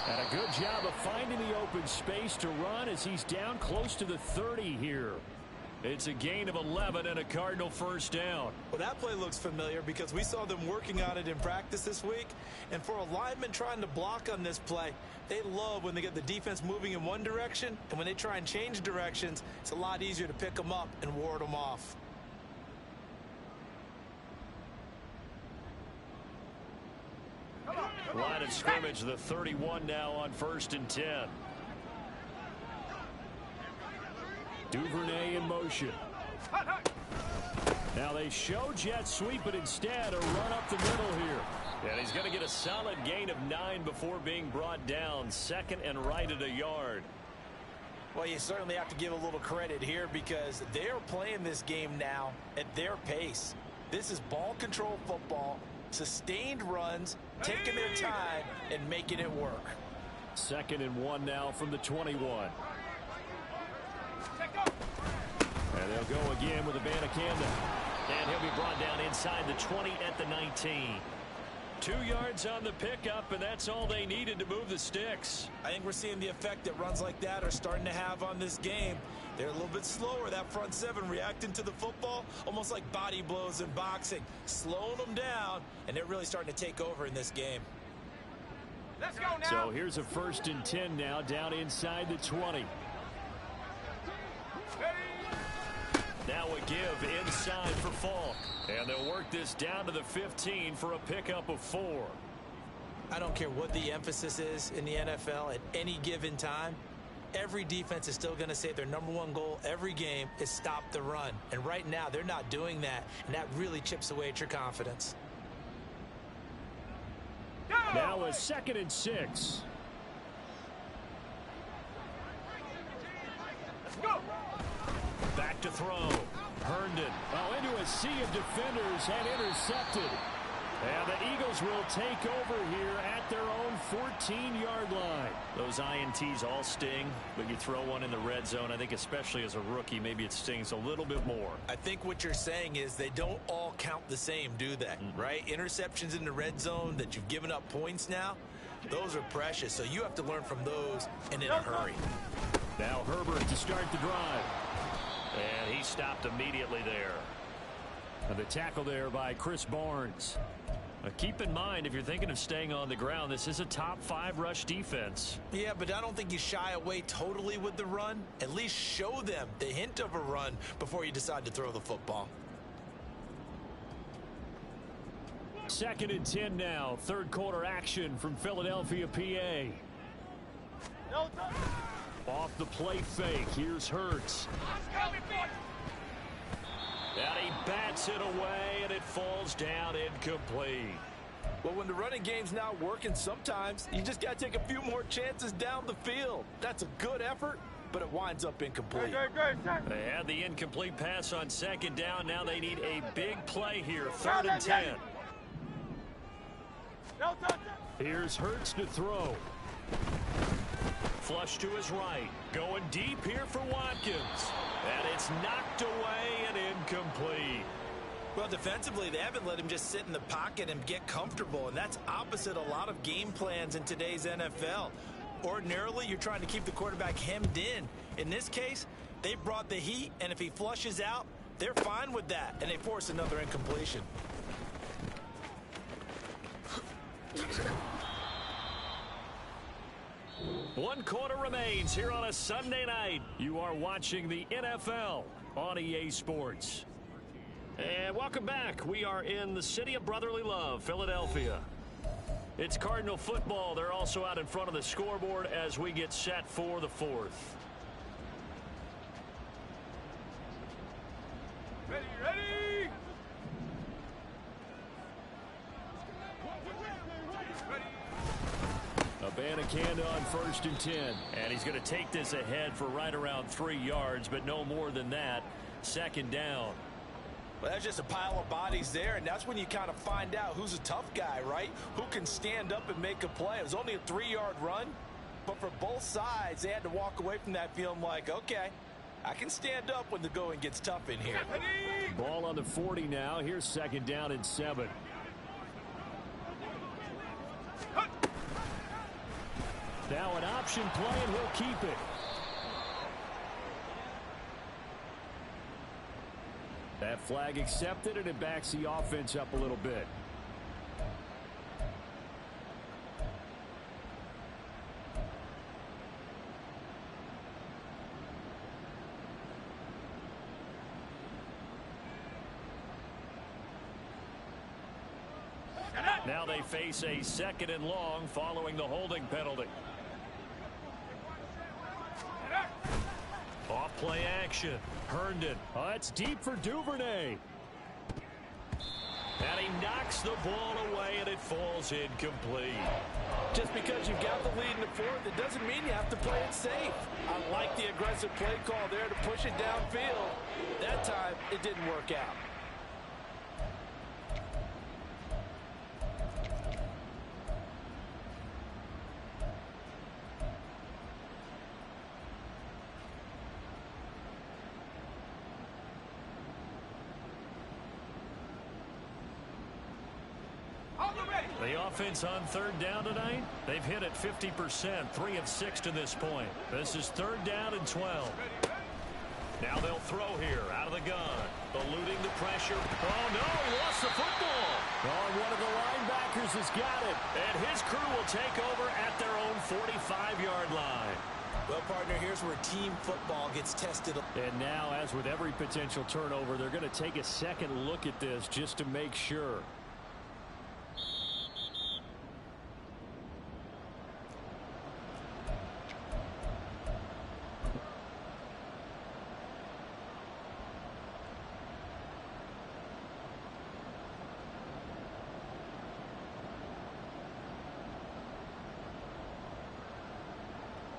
And a good job of finding the open space to run as he's down close to the 30 here. It's a gain of 11 and a Cardinal 1st down. Well, that play looks familiar because we saw them working on it in practice this week. And for a lineman trying to block on this play, they love when they get the defense moving in one direction. And when they try and change directions, it's a lot easier to pick them up and ward them off. Line of scrimmage, the 31 now on 1st and 10. Duvernay in motion. Now they show jet sweep, but instead a run up the middle here. And he's going to get a solid gain of 9 before being brought down. 2nd and right at a yard. Well, you certainly have to give a little credit here because they're playing this game now at their pace. This is ball control football, sustained runs, taking their time and making it work. 2nd and 1 now from the 21. And they'll go again with Abanikanda. And he'll be brought down inside the 20 at the 19. 2 yards on the pickup, and that's all they needed to move the sticks. I think we're seeing the effect that runs like that are starting to have on this game. They're a little bit slower, that front seven reacting to the football, almost like body blows in boxing, slowing them down, and they're really starting to take over in this game. Let's go now. So here's a 1st and 10 now down inside the 20. Now a give inside for Falk. And they'll work this down to the 15 for a pickup of 4. I don't care what the emphasis is in the NFL at any given time. Every defense is still going to say their #1 goal every game is stop the run. And right now they're not doing that, and that really chips away at your confidence. Now a 2nd and 6. Let's go. Back to throw. Herndon. Oh, into a sea of defenders and intercepted. And the Eagles will take over here at their own 14-yard line. Those INTs all sting, but you throw one in the red zone, I think especially as a rookie, maybe it stings a little bit more. I think what you're saying is they don't all count the same, do they? Right? Interceptions in the red zone that you've given up points now, those are precious. So you have to learn from those and in a hurry. Now Herbert to start the drive. And he stopped immediately there. And the tackle there by Chris Barnes. Keep in mind, if you're thinking of staying on the ground, this is a top 5 rush defense. Yeah, but I don't think you shy away totally with the run. At least show them the hint of a run before you decide to throw the football. 2nd and 10 now. 3rd quarter action from Philadelphia, PA. No touch. Off the play fake. Here's Hurts. And he bats it away, and it falls down incomplete. Well, when the running game's not working, sometimes you just got to take a few more chances down the field. That's a good effort, but it winds up incomplete. They had the incomplete pass on 2nd down. Now they need a big play here. 3rd and 10. No touch. Here's Hurts to throw. Flush to his right. Going deep here for Watkins. And it's knocked away and incomplete. Well, defensively, they haven't let him just sit in the pocket and get comfortable, and that's opposite a lot of game plans in today's NFL. Ordinarily, you're trying to keep the quarterback hemmed in. In this case, they brought the heat, and if he flushes out, they're fine with that, and they force another incompletion. 1 quarter remains here on a Sunday night. You are watching the NFL on EA Sports. And welcome back. We are in the city of brotherly love, Philadelphia. It's Cardinal football. They're also out in front of the scoreboard as we get set for the fourth. Ready, ready! Abanikanda on 1st and 10. And he's going to take this ahead for right around 3 yards, but no more than that. 2nd down. Well, that's just a pile of bodies there, and that's when you kind of find out who's a tough guy, right? Who can stand up and make a play. It was only a 3-yard run, but for both sides, they had to walk away from that feeling like, okay, I can stand up when the going gets tough in here. Ball on the 40 now. Here's 2nd down and 7. Now an option play, and he'll keep it. That flag accepted, and it backs the offense up a little bit. Now they face a 2nd and long following the holding penalty. Off play action. Herndon. Oh, it's deep for Duvernay. And he knocks the ball away, and it falls incomplete. Just because you've got the lead in the fourth, it doesn't mean you have to play it safe. I like the aggressive play call there to push it downfield. That time, it didn't work out. The offense on 3rd down tonight, they've hit it 50%, 3 of 6 to this point. This is 3rd down and 12. Now they'll throw here out of the gun. Eluding the pressure. Oh, no, he lost the football. Oh, one of the linebackers has got it. And his crew will take over at their own 45-yard line. Well, partner, here's where team football gets tested. And now, as with every potential turnover, they're going to take a second look at this just to make sure.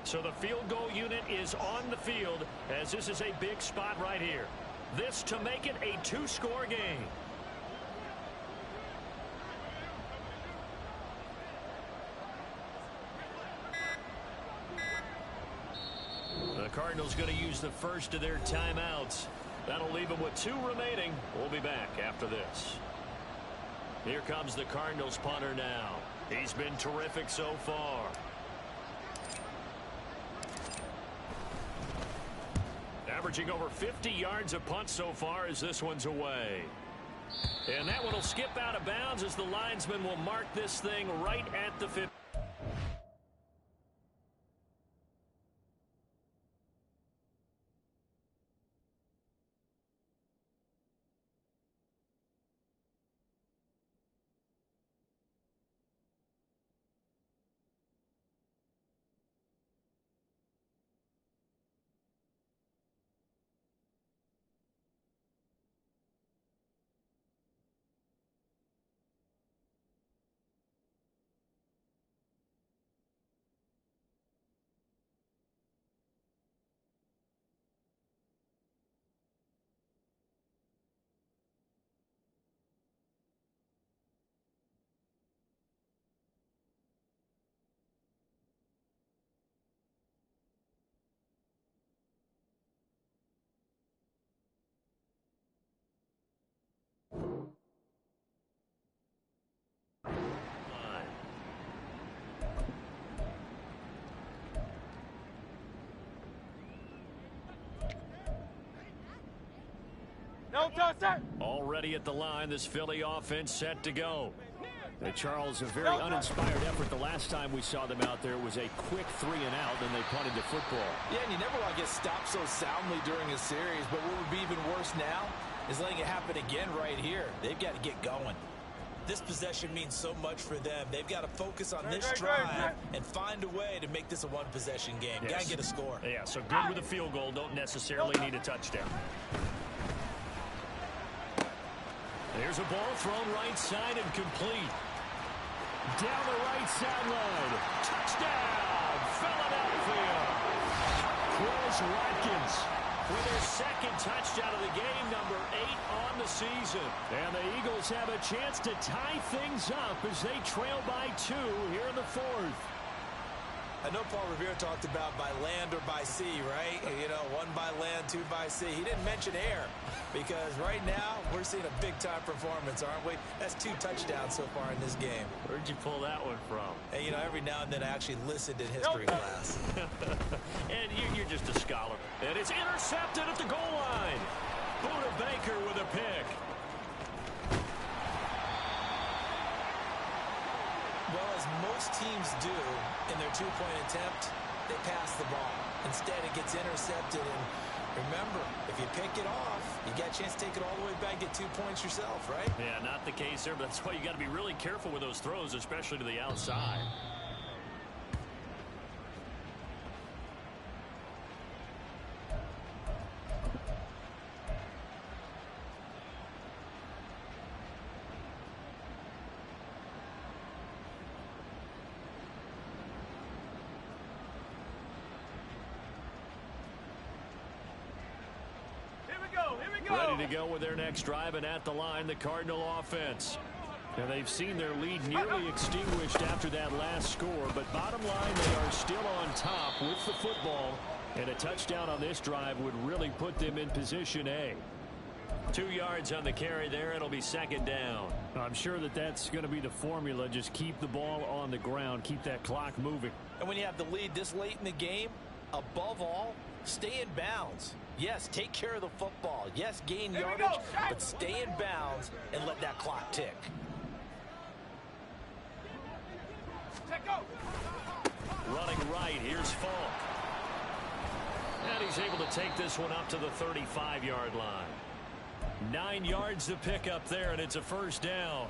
So the field goal unit is on the field as this is a big spot right here. This to make it a 2-score game. The Cardinals going to use the first of their timeouts. That'll leave them with 2 remaining. We'll be back after this. Here comes the Cardinals punter now. He's been terrific so far. Averaging over 50 yards a punt so far as this one's away. And that one will skip out of bounds as the linesman will mark this thing right at the 50. No tosser. Already at the line, this Philly offense set to go. Charles, a very uninspired effort. The last time we saw them out there was a quick 3 and out, then they punted the football. Yeah, and you never want to get stopped so soundly during a series, but what would be even worse now is letting it happen again right here. They've got to get going. This possession means so much for them. They've got to focus on this drive and find a way to make this a one-possession game. Yes. Got to get a score. Yeah, so good with a field goal. Don't necessarily need a touchdown. There's a ball thrown right side and complete. Down the right sideline. Touchdown, Philadelphia. Chris Watkins with their second touchdown of the game, number 8 on the season. And the Eagles have a chance to tie things up as they trail by 2 here in the 4th. I know Paul Revere talked about by land or by sea, right? You know, 1 by land, 2 by sea. He didn't mention air because right now we're seeing a big-time performance, aren't we? That's 2 touchdowns so far in this game. Where'd you pull that one from? Hey, you know, every now and then I actually listened in history class. And you're just a scholar. And it's intercepted at the goal line. Buda Baker with a pick. Well, as most teams do in their 2-point attempt, they pass the ball. Instead, it gets intercepted. And remember, if you pick it off, you got a chance to take it all the way back, get 2 points yourself, right? Yeah, not the case there, but that's why you got to be really careful with those throws, especially to the outside. Ready to go with their next drive, and at the line, the Cardinal offense. And they've seen their lead nearly extinguished after that last score, but bottom line, they are still on top with the football, and a touchdown on this drive would really put them in position A. 2 yards on the carry there. It'll be second down. I'm sure that's going to be the formula. Just keep the ball on the ground, keep that clock moving. And when you have the lead this late in the game, above all, stay in bounds. Yes, take care of the football. Yes, gain yardage, but stay in bounds and let that clock tick. Running right, here's Falk. And he's able to take this one up to the 35-yard line. 9 yards to pick up there, and it's a first down.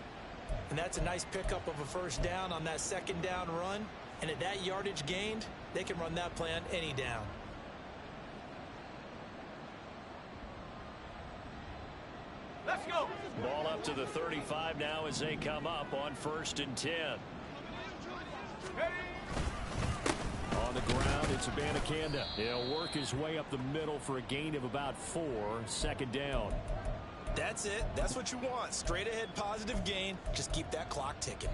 And that's a nice pickup of a first down on that second down run. And at that yardage gained, they can run that play on any down. Let's go. Ball up to the 35 now as they come up on 1st and 10. On the ground, it's Abanikanda. He'll work his way up the middle for a gain of about 4. Second down. That's it. That's what you want. Straight ahead positive gain. Just keep that clock ticking.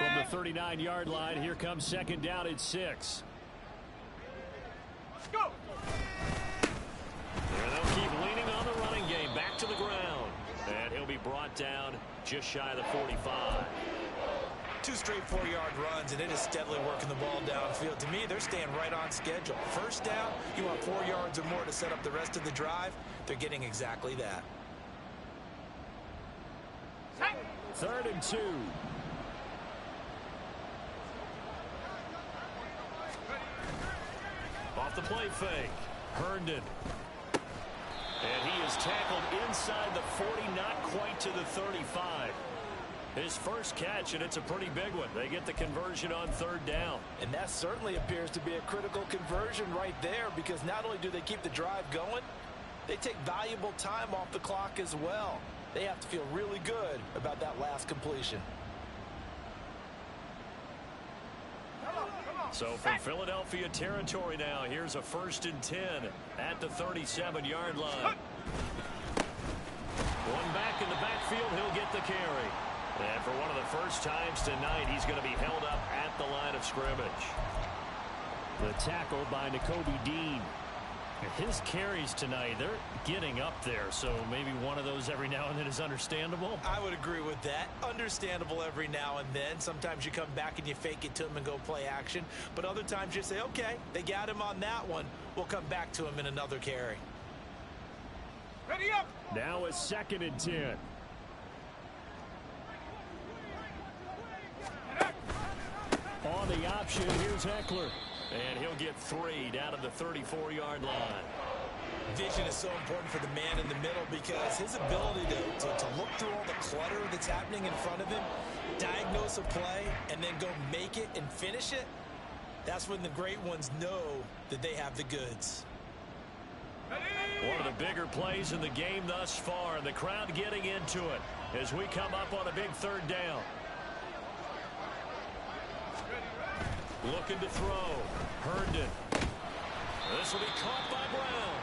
From the 39-yard line, here comes second down at 6. Let's go. And they'll keep leaning on the running game. Back to the ground. And he'll be brought down just shy of the 45. 2 straight 4-yard runs, and it is steadily working the ball downfield. To me, they're staying right on schedule. First down, you want 4 yards or more to set up the rest of the drive. They're getting exactly that. 3rd and 2. Off the play fake. Herndon. And he is tackled inside the 40, not quite to the 35. His first catch, and it's a pretty big one. They get the conversion on 3rd down. And that certainly appears to be a critical conversion right there, because not only do they keep the drive going, they take valuable time off the clock as well. They have to feel really good about that last completion. So from Philadelphia territory now, here's a 1st and 10 at the 37-yard line. One back in the backfield, he'll get the carry. And for one of the first times tonight, he's going to be held up at the line of scrimmage. The tackle by Nakobe Dean. His carries tonight, they're getting up there, so maybe one of those every now and then is understandable. I would agree with that. Understandable every now and then. Sometimes you come back and you fake it to him and go play action. But other times you say, okay, they got him on that one. We'll come back to him in another carry. Ready up. Now a 2nd and 10. the option. Here's Eckler. And he'll get 3 down to the 34-yard line. Vision is so important for the man in the middle because his ability to look through all the clutter that's happening in front of him, diagnose a play, and then go make it and finish it, that's when the great ones know that they have the goods. One of the bigger plays in the game thus far, and the crowd getting into it as we come up on a big 3rd down. Looking to throw. Herndon. This will be caught by Brown.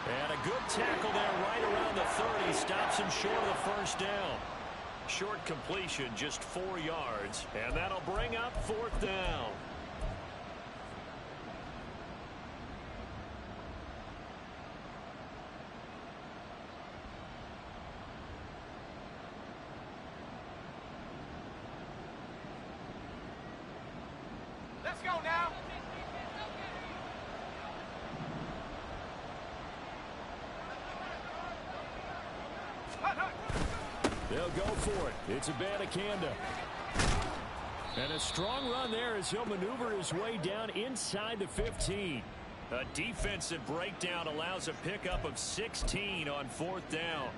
And a good tackle there right around the 30. Stops him short of the 1st down. Short completion, just 4 yards. And that'll bring up 4th down. Let's go now. They'll go for it. It's Abanikanda. And a strong run there as he'll maneuver his way down inside the 15. A defensive breakdown allows a pickup of 16 on 4th down.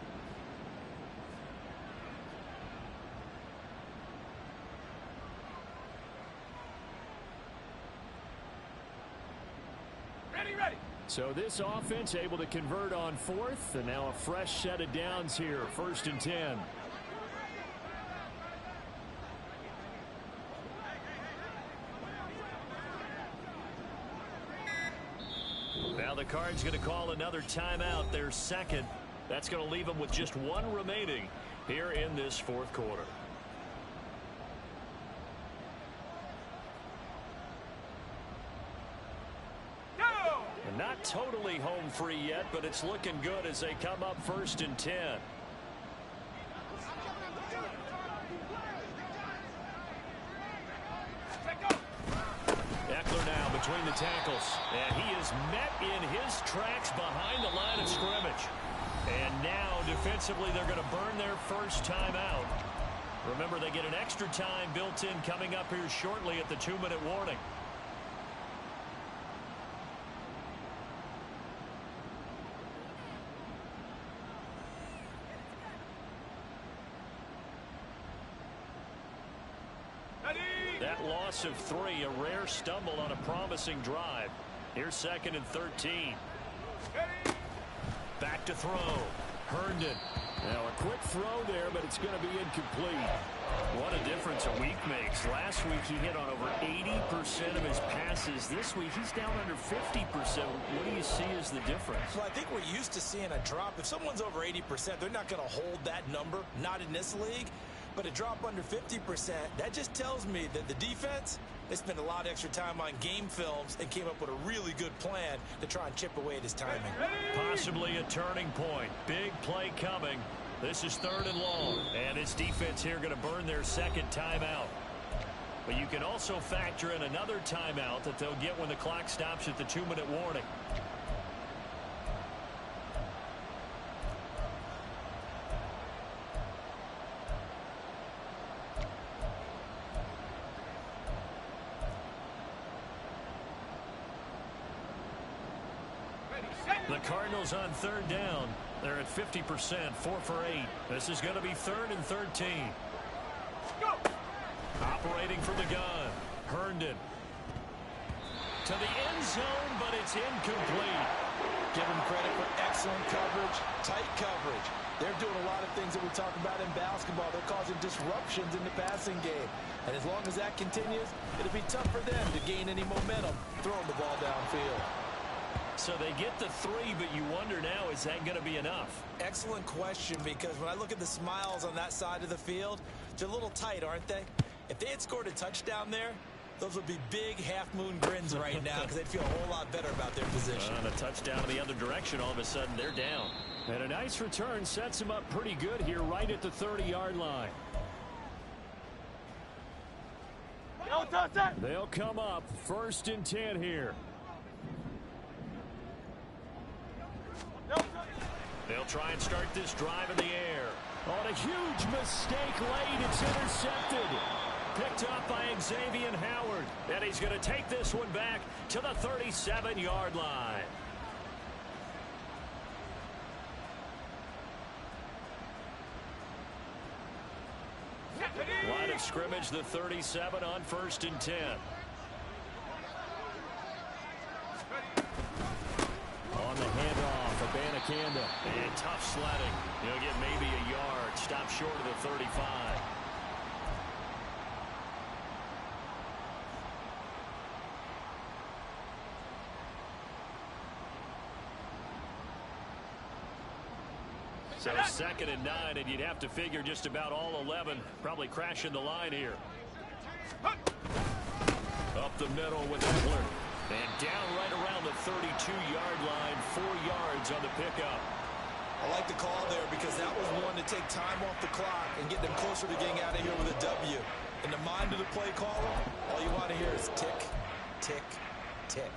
Ready. So this offense able to convert on 4th, and now a fresh set of downs here, 1st and 10. Now the Cards going to call another timeout, their 2nd. That's going to leave them with just 1 remaining here in this 4th quarter. And not totally home free yet, but it's looking good as they come up 1st and 10. Eckler now between the tackles, and he is met in his tracks behind the line of scrimmage. And now defensively they're going to burn their 1st timeout. Remember, they get an extra time built in coming up here shortly at the 2-minute warning. That loss of 3, a rare stumble on a promising drive. Here's 2nd and 13. Back to throw. Herndon. Now a quick throw there, but it's going to be incomplete. What a difference a week makes. Last week he hit on over 80% of his passes. This week he's down under 50%. What do you see as the difference? Well, I think we're used to seeing a drop. If someone's over 80%, they're not going to hold that number. Not in this league. But a drop under 50%, that just tells me that the defense, they spent a lot of extra time on game films and came up with a really good plan to try and chip away at his timing. Possibly a turning point. Big play coming. This is 3rd and long. And this defense here going to burn their 2nd timeout. But you can also factor in another timeout that they'll get when the clock stops at the 2-minute warning. The Cardinals on 3rd down. They're at 50%, 4 for 8. This is going to be 3rd and 13. Go. Operating from the gun. Herndon. To the end zone, but it's incomplete. Give them credit for excellent coverage, tight coverage. They're doing a lot of things that we talk about in basketball. They're causing disruptions in the passing game. And as long as that continues, it'll be tough for them to gain any momentum throwing the ball downfield. So they get the 3, but you wonder now, is that going to be enough? Excellent question, because when I look at the smiles on that side of the field, they're a little tight, aren't they? If they had scored a touchdown there, those would be big half-moon grins right now because they'd feel a whole lot better about their position. On a touchdown in the other direction, all of a sudden they're down. And a nice return sets them up pretty good here right at the 30-yard line. They'll come up 1st and 10 here. They'll try and start this drive in the air. On a huge mistake late, it's intercepted. Picked up by Xavier Howard. And he's going to take this one back to the 37-yard line. Line of scrimmage, the 37 on 1st and 10. On the handoff, Abanikanda. And tough sledding. He'll get maybe a yard. Stop short of the 35. So 2nd and 9, and you'd have to figure just about all 11 probably crashing the line here. Up the middle with Eckler. And down right around the 32-yard line, 4 yards on the pickup. I like the call there because that was one to take time off the clock and get them closer to getting out of here with a W. In the mind of the play caller, all you want to hear is tick, tick, tick.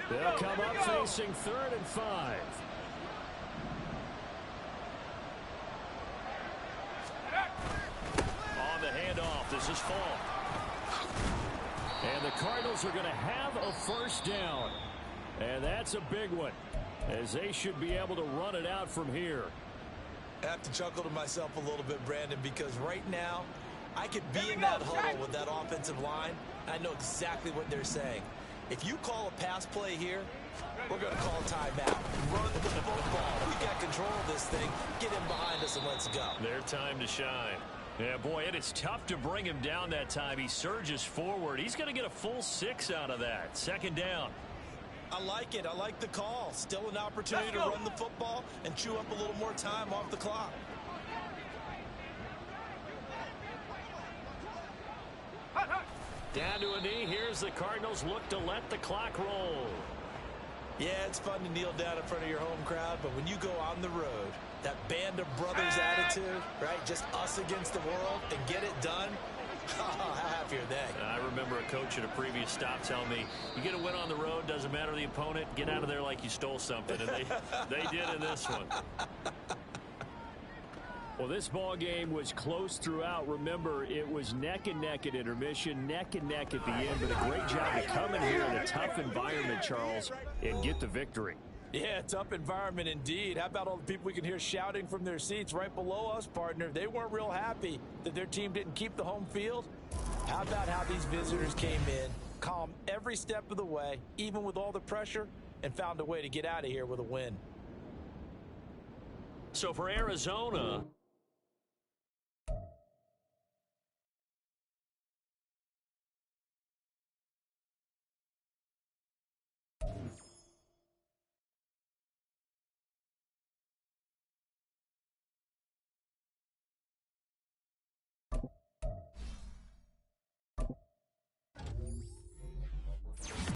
They'll come up facing 3rd and 5. On the handoff, this is Fall. And the Cardinals are going to have a 1st down. And that's a big one, as they should be able to run it out from here. I have to chuckle to myself a little bit, Brandon, because right now I could be in that huddle with that offensive line. I know exactly what they're saying. If you call a pass play here, we're going to call a timeout. Run the football. We got control of this thing. Get him behind us and let's go. Their time to shine. Yeah, boy, it is tough to bring him down that time. He surges forward. He's going to get a full 6 out of that. 2nd down. I like it. I like the call. Still an opportunity to run the football and chew up a little more time off the clock. Down to a knee. Here's the Cardinals look to let the clock roll. Yeah, it's fun to kneel down in front of your home crowd, but when you go on the road, that band of brothers attitude, right? Just us against the world and get it done. How happy are they? I remember a coach at a previous stop telling me, you get a win on the road, doesn't matter the opponent, get out of there like you stole something. And they did in this one. Well, this ball game was close throughout. Remember, it was neck and neck at intermission, neck and neck at the end, but a great job to come in here in a tough environment, Charles, and get the victory. Yeah, tough environment indeed. How about all the people we can hear shouting from their seats right below us, partner? They weren't real happy that their team didn't keep the home field. How about how these visitors came in, calm every step of the way, even with all the pressure, and found a way to get out of here with a win. So for Arizona,